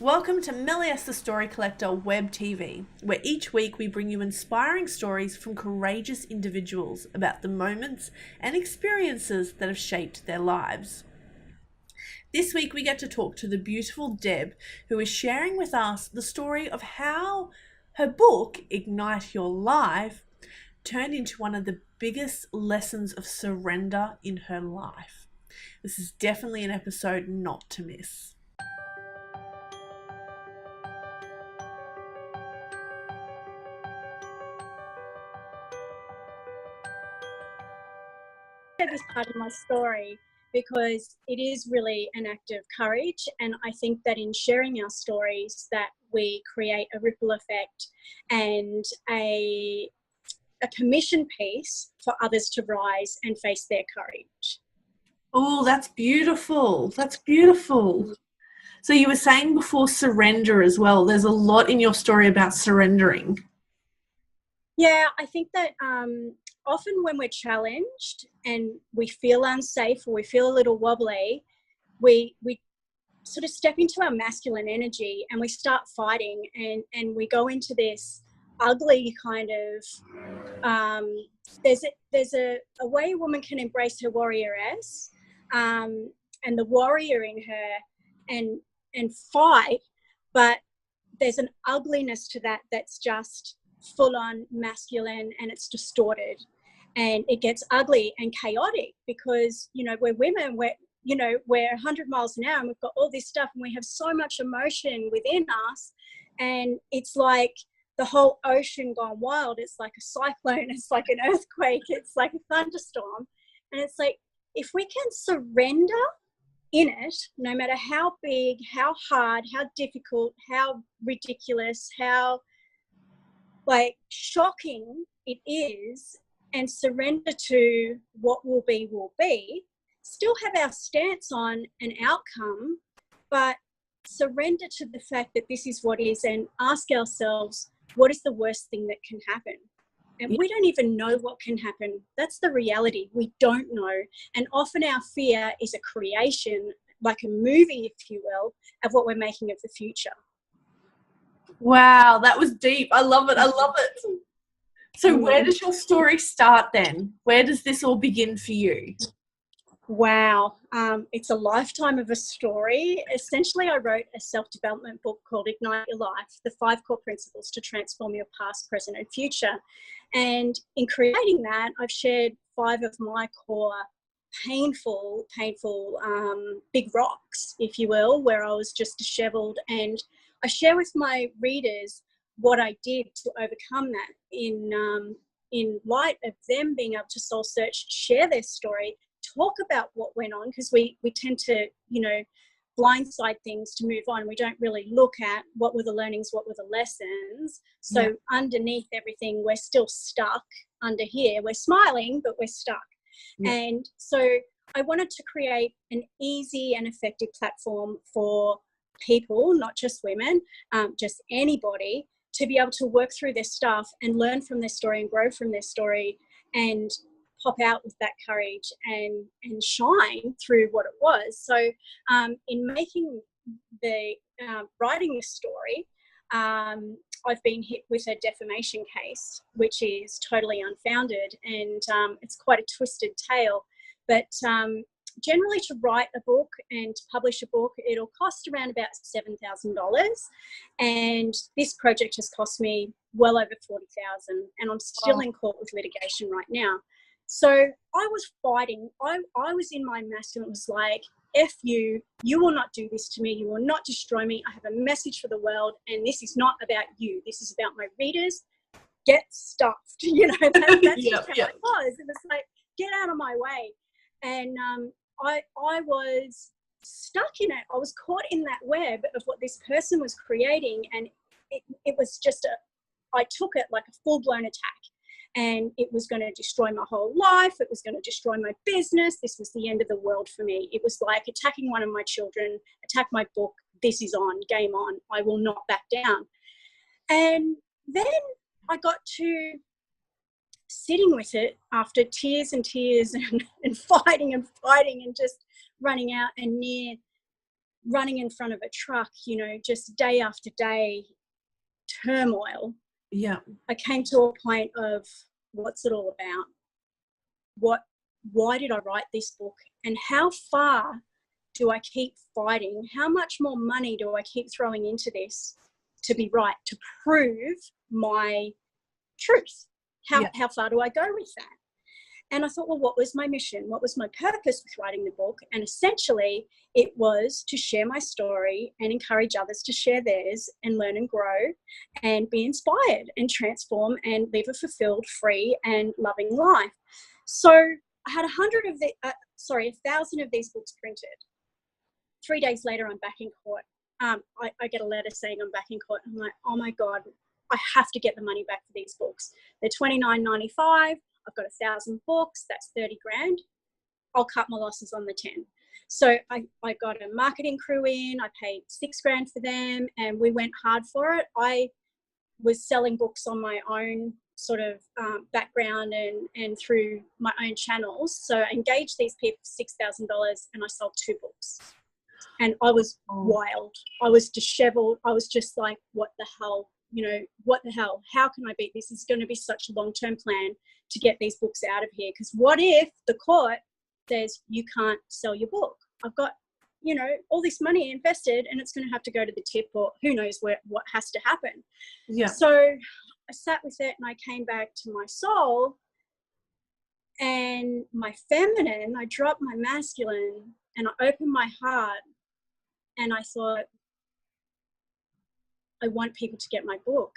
Welcome to MellyS the Story Collector Web TV, where each week we bring you inspiring stories from courageous individuals about the moments and experiences that have shaped their lives. This week we get to talk to the beautiful Deb, who is sharing with us the story of how her book, Ignite Your Life, turned into one of the biggest lessons of surrender in her life. This is definitely an episode not to miss. This part of my story because it is really an act of courage, and I think that in sharing our stories that we create a ripple effect and a permission piece for others to rise and face their courage. Oh, that's beautiful. That's beautiful. So you were saying before surrender as well. There's a lot in your story about surrendering. Yeah, I think that often when we're challenged and we feel unsafe or we feel a little wobbly, we sort of step into our masculine energy and we start fighting, and we go into this ugly kind of there's a way a woman can embrace her warrioress, and the warrior in her, and fight, but there's an ugliness to that that's just full on masculine, and it's distorted and it gets ugly and chaotic because, you know, we're women, we're 100 miles an hour and we've got all this stuff and we have so much emotion within us, and it's like the whole ocean gone wild. It's like a cyclone, it's like an earthquake, it's like a thunderstorm. And it's like, if we can surrender in it, no matter how big, how hard, how difficult, how ridiculous, how like shocking it is, and surrender to what will be, still have our stance on an outcome, but surrender to the fact that this is what is, and ask ourselves, what is the worst thing that can happen? And we don't even know what can happen. That's the reality. We don't know. And often our fear is a creation, like a movie, if you will, of what we're making of the future. Wow, that was deep. I love it. I love it. So where does your story start then? Where does this all begin for you? Wow. It's a lifetime of a story. Essentially, I wrote a self-development book called Ignite Your Life, the 5 core principles to transform your past, present, and future. And in creating that, I've shared 5 of my core painful, big rocks, if you will, where I was just disheveled. And I share with my readers what I did to overcome that in light of them being able to soul search, share their story, talk about what went on, because we tend to, blindside things to move on. We don't really look at what were the learnings, what were the lessons. So underneath everything, we're still stuck under here. We're smiling, but we're stuck. Yeah. And so I wanted to create an easy and effective platform for people, not just women, just anybody, to be able to work through their stuff and learn from their story and grow from their story and pop out with that courage and shine through what it was. So in making the writing this story, I've been hit with a defamation case, which is totally unfounded, and it's quite a twisted tale. But generally, to write a book and to publish a book, it'll cost around about $7,000, and this project has cost me well over $40,000, and I'm still in court with litigation right now. So I was fighting. I was in my masculine. It was like, F you, you will not do this to me. You will not destroy me. I have a message for the world, and this is not about you. This is about my readers. Get stuffed. That's just how it was. It was like, get out of my way. And I was stuck in it. I was caught in that web of what this person was creating, and it was just I took it like a full-blown attack. And it was going to destroy my whole life. It was going to destroy my business. This was the end of the world for me. It was like attacking one of my children, attack my book. This is on, game on. I will not back down. And then I got to sitting with it after tears and tears and fighting and just running out and near running in front of a truck, you know, just day after day turmoil. Yeah. I came to a point of, what's it all about? Why did I write this book? And how far do I keep fighting? How much more money do I keep throwing into this to be right, to prove my truth? How far do I go with that? And I thought, well, what was my mission? What was my purpose with writing the book? And essentially, it was to share my story and encourage others to share theirs and learn and grow and be inspired and transform and live a fulfilled, free and loving life. So I had 1,000 of these books printed. 3 days later, I'm back in court. I get a letter saying I'm back in court. I'm like, oh my God, I have to get the money back for these books. They're $29.95. I've got 1,000 books. That's 30 grand. I'll cut my losses on the 10. So I got a marketing crew in. I paid 6 grand for them, and we went hard for it. I was selling books on my own sort of background and through my own channels. So I engaged these people for $6,000, and I sold 2 books. And I was wild. I was disheveled. I was just like, what the hell? You know, what the hell? How can I beat this? It's going to be such a long-term plan to get these books out of here. Because what if the court says you can't sell your book? I've got, you know, all this money invested, and it's going to have to go to the tip, or who knows what has to happen. Yeah. So I sat with it, and I came back to my soul and my feminine. I dropped my masculine, and I opened my heart, and I thought, I want people to get my book.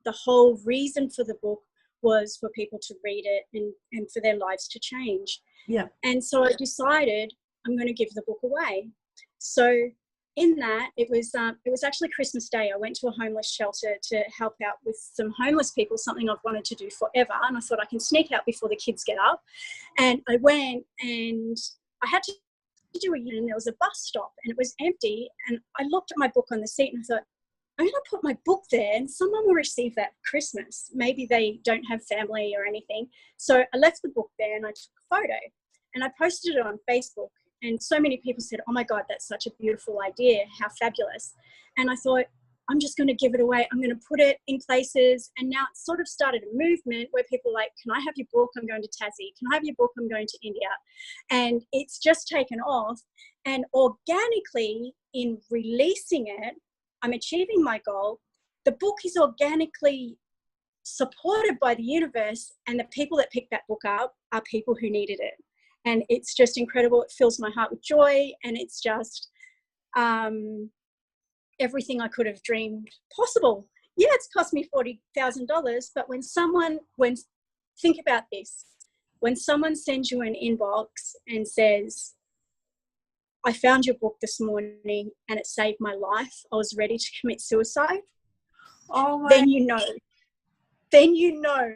The whole reason for the book was for people to read it and for their lives to change. Yeah. And so I decided I'm going to give the book away. So in that, it was actually Christmas Day. I went to a homeless shelter to help out with some homeless people, something I've wanted to do forever. And I thought I can sneak out before the kids get up. And I went, and I had to do it, and there was a bus stop, and it was empty. And I looked at my book on the seat, and I thought, I'm going to put my book there, and someone will receive that Christmas. Maybe they don't have family or anything. So I left the book there, and I took a photo, and I posted it on Facebook. And so many people said, oh my God, that's such a beautiful idea. How fabulous. And I thought, I'm just going to give it away. I'm going to put it in places. And now it's sort of started a movement where people are like, can I have your book? I'm going to Tassie. Can I have your book? I'm going to India. And it's just taken off. And organically, in releasing it, I'm achieving my goal. The book is organically supported by the universe, and the people that pick that book up are people who needed it. And it's just incredible. It fills my heart with joy, and it's just everything I could have dreamed possible. Yeah, it's cost me $40,000, but think about this, when someone sends you an inbox and says, I found your book this morning and it saved my life, I was ready to commit suicide. Then you know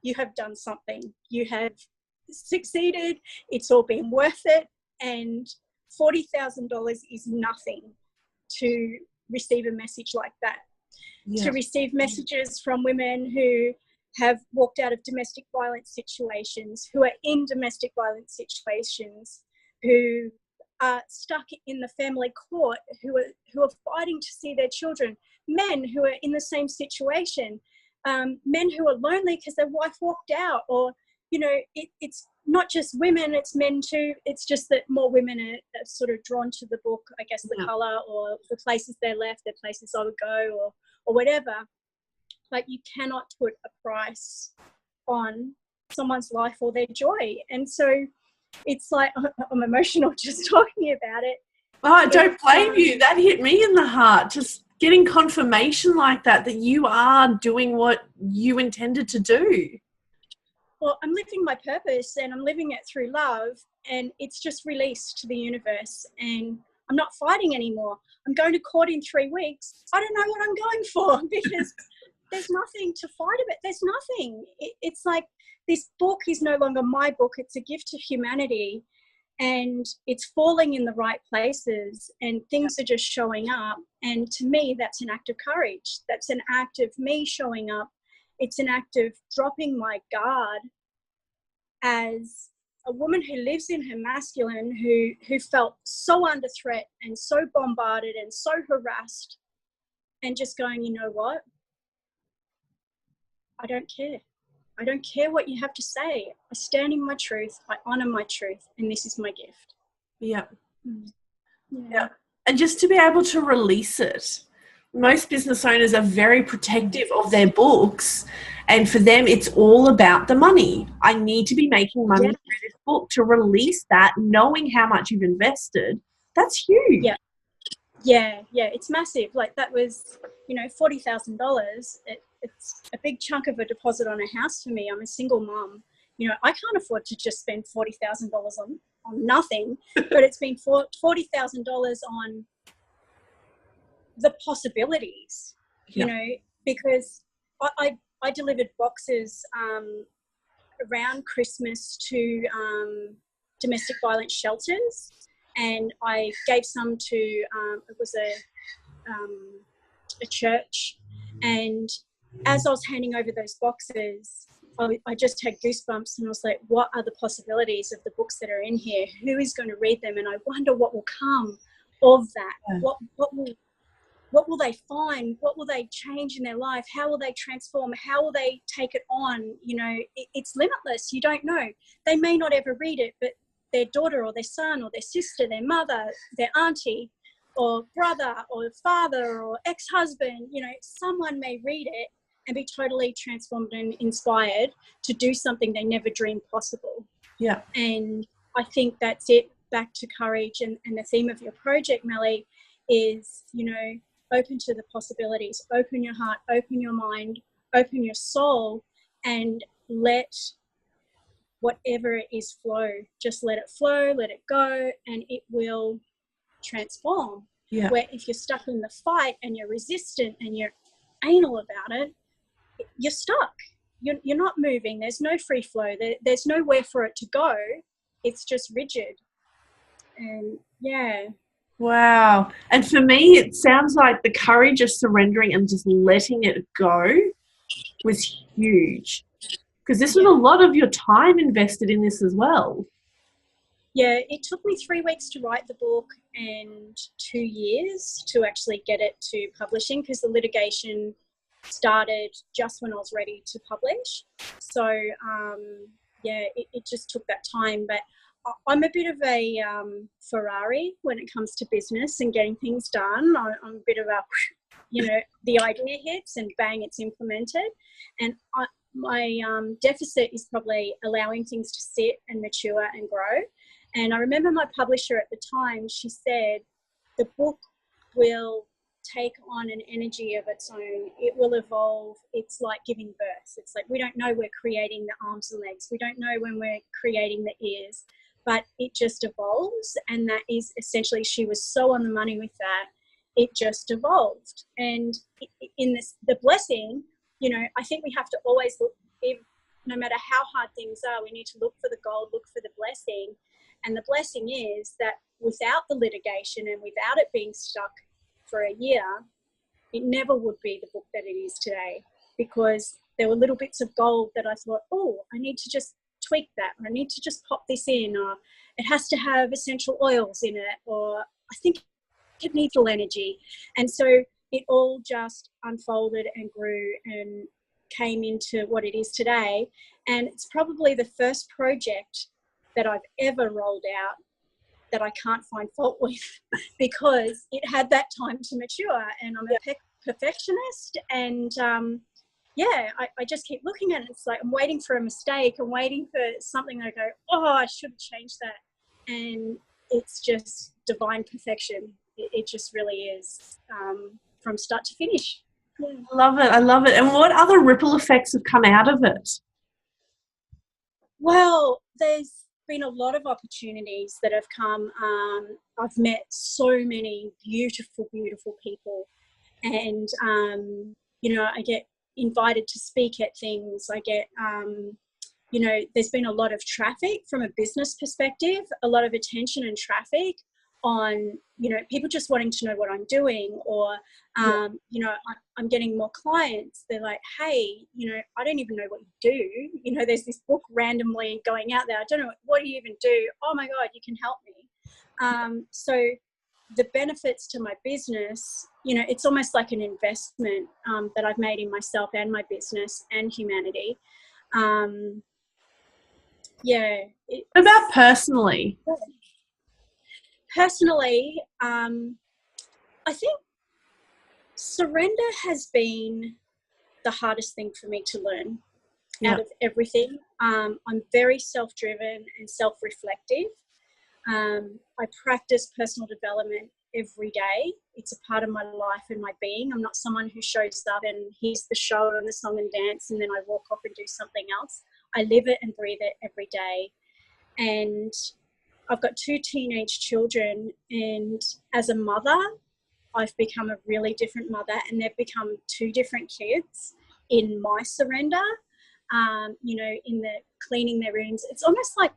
you have done something. You have succeeded. It's all been worth it. And $40,000 is nothing to receive a message like that. Yeah. To receive messages from women who have walked out of domestic violence situations, who are in domestic violence situations, who are stuck in the family court, who are fighting to see their children, men who are in the same situation, men who are lonely because their wife walked out, or, you know, it's not just women, it's men too. It's just that more women are sort of drawn to the book, I guess, the colour or the places they left, the places I would go, or whatever. But you cannot put a price on someone's life or their joy. And so it's like, I'm emotional just talking about it. Oh, I don't blame you. That hit me in the heart. Just getting confirmation like that you are doing what you intended to do. Well, I'm living my purpose, and I'm living it through love, and it's just released to the universe, and I'm not fighting anymore. I'm going to court in 3 weeks. I don't know what I'm going for, because there's nothing to fight about. There's nothing. It's like, this book is no longer my book. It's a gift to humanity, and it's falling in the right places, and things are just showing up. And to me, that's an act of courage. That's an act of me showing up. It's an act of dropping my guard as a woman who lives in her masculine, who felt so under threat and so bombarded and so harassed, and just going, you know what? I don't care. I don't care what you have to say. I stand in my truth. I honor my truth, and this is my gift. Yeah. Yeah. Yeah. And just to be able to release it. Most business owners are very protective of their books, and for them it's all about the money. I need to be making money through this book. To release that, knowing how much you've invested, that's huge. Yeah, it's massive. Like, that was, $40,000. It's a big chunk of a deposit on a house for me. I'm a single mom. I can't afford to just spend $40,000 on nothing, but it's been $40,000 on the possibilities, because I delivered boxes around Christmas to domestic violence shelters, and I gave some to it was a church, and as I was handing over those boxes, I just had goosebumps, and I was like, what are the possibilities of the books that are in here? Who is going to read them? And I wonder what will come of that. Yeah. What will they find? What will they change in their life? How will they transform? How will they take it on? It's limitless. You don't know. They may not ever read it, but their daughter or their son or their sister, their mother, their auntie or brother or father or ex-husband, someone may read it and be totally transformed and inspired to do something they never dreamed possible. Yeah. And I think that's it. Back to courage, and the theme of your project, Melly, is, open to the possibilities, open your heart, open your mind, open your soul, and let whatever it is flow. Just let it flow, let it go, and it will transform. Yeah. Where if you're stuck in the fight and you're resistant and you're anal about it, you're stuck. You're not moving. There's no free flow. There's nowhere for it to go. It's just rigid. And yeah. Wow. And for me, it sounds like the courage of surrendering and just letting it go was huge, because this was a lot of your time invested in this as well. Yeah, it took me 3 weeks to write the book and 2 years to actually get it to publishing, because the litigation started just when I was ready to publish. So, it just took that time. But I'm a bit of a Ferrari when it comes to business and getting things done. I'm a bit of a, the idea hits and bang, it's implemented. And my deficit is probably allowing things to sit and mature and grow. And I remember my publisher at the time, she said, the book will take on an energy of its own. It will evolve. It's like giving birth. It's like, we don't know we're creating the arms and legs. We don't know when we're creating the ears, but it just evolves. And that is essentially, she was so on the money with that. It just evolved. And in the blessing, I think we have to always look, no matter how hard things are, we need to look for the gold, look for the blessing. And the blessing is that without the litigation and without it being stuck for a year, it never would be the book that it is today, because there were little bits of gold that I thought, oh, I need to just tweak that, or I need to just pop this in, or it has to have essential oils in it, or I think it needs full energy. And so it all just unfolded and grew and came into what it is today. And it's probably the first project that I've ever rolled out that I can't find fault with, because it had that time to mature. And I'm a perfectionist, and I just keep looking at it. It's like I'm waiting for a mistake. I'm waiting for something that I go, oh, I should have changed that. And it's just divine perfection. It just really is, from start to finish. Yeah. I love it. I love it. And what other ripple effects have come out of it? Well, there's been a lot of opportunities that have come. I've met so many beautiful, beautiful people, and I get invited to speak at things. I get there's been a lot of traffic from a business perspective, a lot of attention and traffic on, you know, people just wanting to know what I'm doing, or, you know, I'm getting more clients. They're like, hey, you know, I don't even know what you do. You know, there's this book randomly going out there. I don't know, what do you even do? Oh my God, you can help me. So the benefits to my business, you know, it's almost like an investment that I've made in myself and my business and humanity. Yeah. What about personally? Personally, I think surrender has been the hardest thing for me to learn out of everything. I'm very self-driven and self-reflective. I practice personal development every day. It's a part of my life and my being. I'm not someone who shows up and here's the show and the song and dance and then I walk off and do something else. I live it and breathe it every day. And I've got 2 teenage children, and as a mother, I've become a really different mother, and they've become 2 different kids in my surrender. You know, in the cleaning their rooms. It's almost like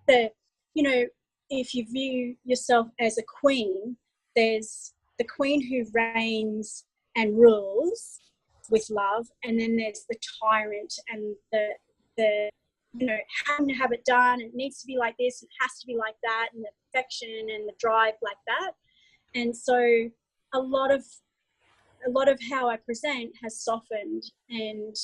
you know, if you view yourself as a queen, there's the queen who reigns and rules with love, and then there's the tyrant and the you know, having to have it done, it needs to be like this, it has to be like that, and the perfection and the drive like that. And so a lot of how I present has softened and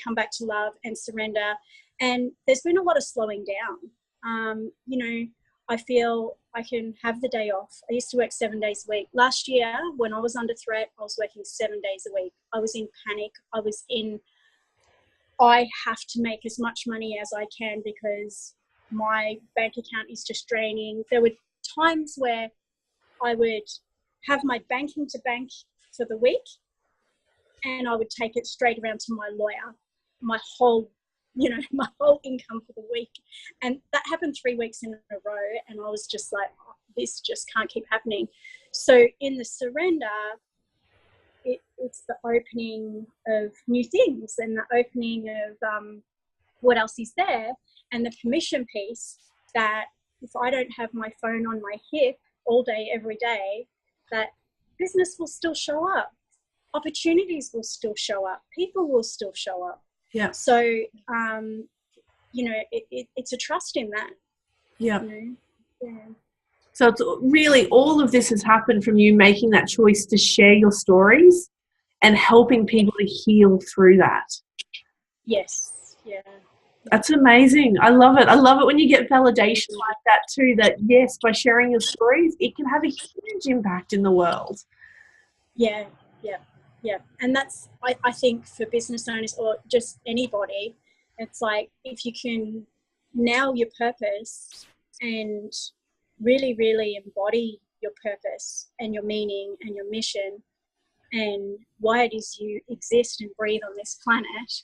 come back to love and surrender. And there's been a lot of slowing down. You know, I feel I can have the day off. I used to work 7 days a week. Last year, when I was under threat, I was working 7 days a week. I was in panic. I have to make as much money as I can because my bank account is just draining. There were times where I would have my banking to bank for the week, and I would take it straight around to my lawyer, my whole income for the week. And that happened 3 weeks in a row, and I was just like, oh, this just can't keep happening. So in the surrender, it's the opening of new things and the opening of what else is there, and the permission piece that if I don't have my phone on my hip all day, every day, that business will still show up. Opportunities will still show up. People will still show up. Yeah. So, you know, it's a trust in that. Yeah. You know? Yeah. So it's really, all of this has happened from you making that choice to share your stories and helping people to heal through that. Yes. Yeah. That's amazing. I love it. I love it when you get validation like that too, that yes, by sharing your stories, it can have a huge impact in the world. Yeah. And that's, I think, for business owners or just anybody, it's like if you can nail your purpose and really, really embody your purpose and your meaning and your mission and why it is you exist and breathe on this planet,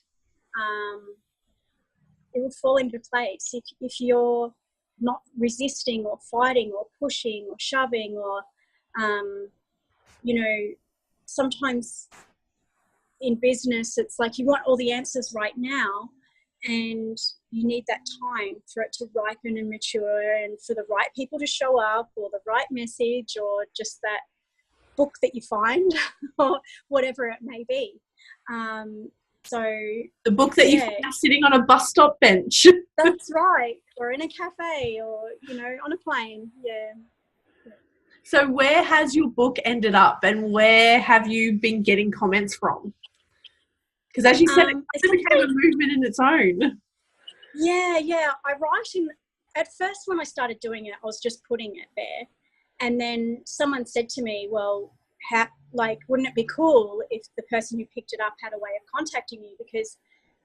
it will fall into place. If you're not resisting or fighting or pushing or shoving or, you know, sometimes in business, it's like you want all the answers right now, and you need that time for it to ripen and mature and for the right people to show up, or the right message, or just that book that you find or whatever it may be. So the book that you find sitting on a bus stop bench. That's right. Or in a cafe, or, you know, on a plane. Yeah. So where has your book ended up, and where have you been getting comments from? Because as you said, it became a movement in its own. Yeah. I write at first when I started doing it, I was just putting it there. And then someone said to me, well, wouldn't it be cool if the person who picked it up had a way of contacting you? Because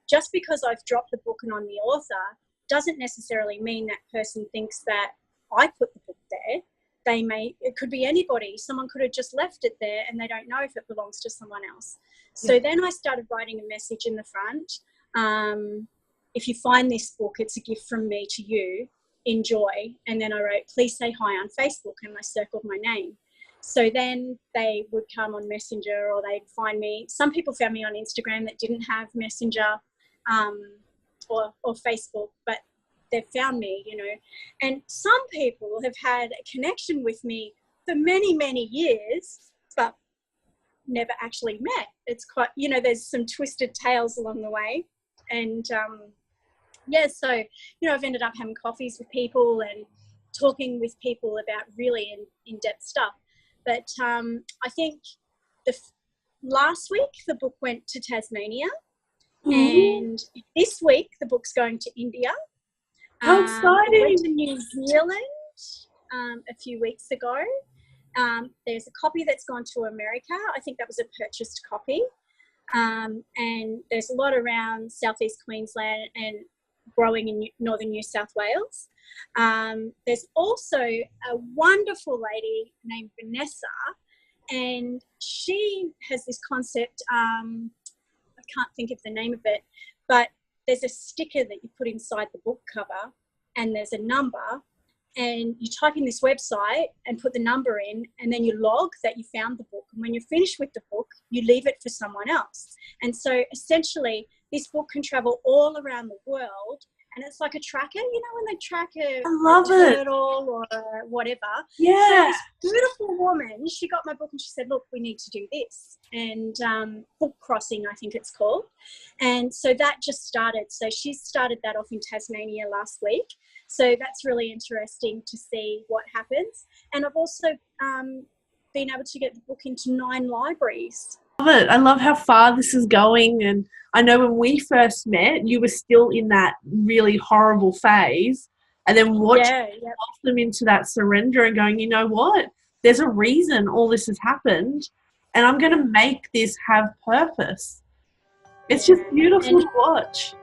just because I've dropped the book and I'm the author doesn't necessarily mean that person thinks that I put the book there. It could be anybody. Someone could have just left it there and they don't know if it belongs to someone else. So then I started writing a message in the front. If you find this book, it's a gift from me to you. Enjoy. And then I wrote, please say hi on Facebook, and I circled my name. So then they would come on Messenger, or they'd find me. Some people found me on Instagram that didn't have Messenger or Facebook, but they've found me, you know. And some people have had a connection with me for many, many years, but never actually met. It's quite, you know, there's some twisted tales along the way. And yeah, so, you know, I've ended up having coffees with people and talking with people about really in-depth stuff. But I think last week the book went to Tasmania, and this week the book's going to India. How exciting! It went to New Zealand a few weeks ago. There's a copy that's gone to America. I think that was a purchased copy. And there's a lot around southeast Queensland and growing in northern New South Wales. There's also a wonderful lady named Vanessa, and she has this concept, I can't think of the name of it, but there's a sticker that you put inside the book cover, and there's a number, and you type in this website and put the number in, and then you log that you found the book. And when you're finished with the book, you leave it for someone else. And so essentially this book can travel all around the world, and it's like a tracker, you know, when they track a turtle or whatever. Yeah. So this beautiful woman, she got my book and she said, look, we need to do this. And book crossing, I think it's called. And so that just started. So she started that off in Tasmania last week. So that's really interesting to see what happens. And I've also been able to get the book into 9 libraries. I love it. I love how far this is going. And I know when we first met, you were still in that really horrible phase. And then watching them into that surrender and going, you know what? There's a reason all this has happened. And I'm going to make this have purpose. It's just beautiful to watch.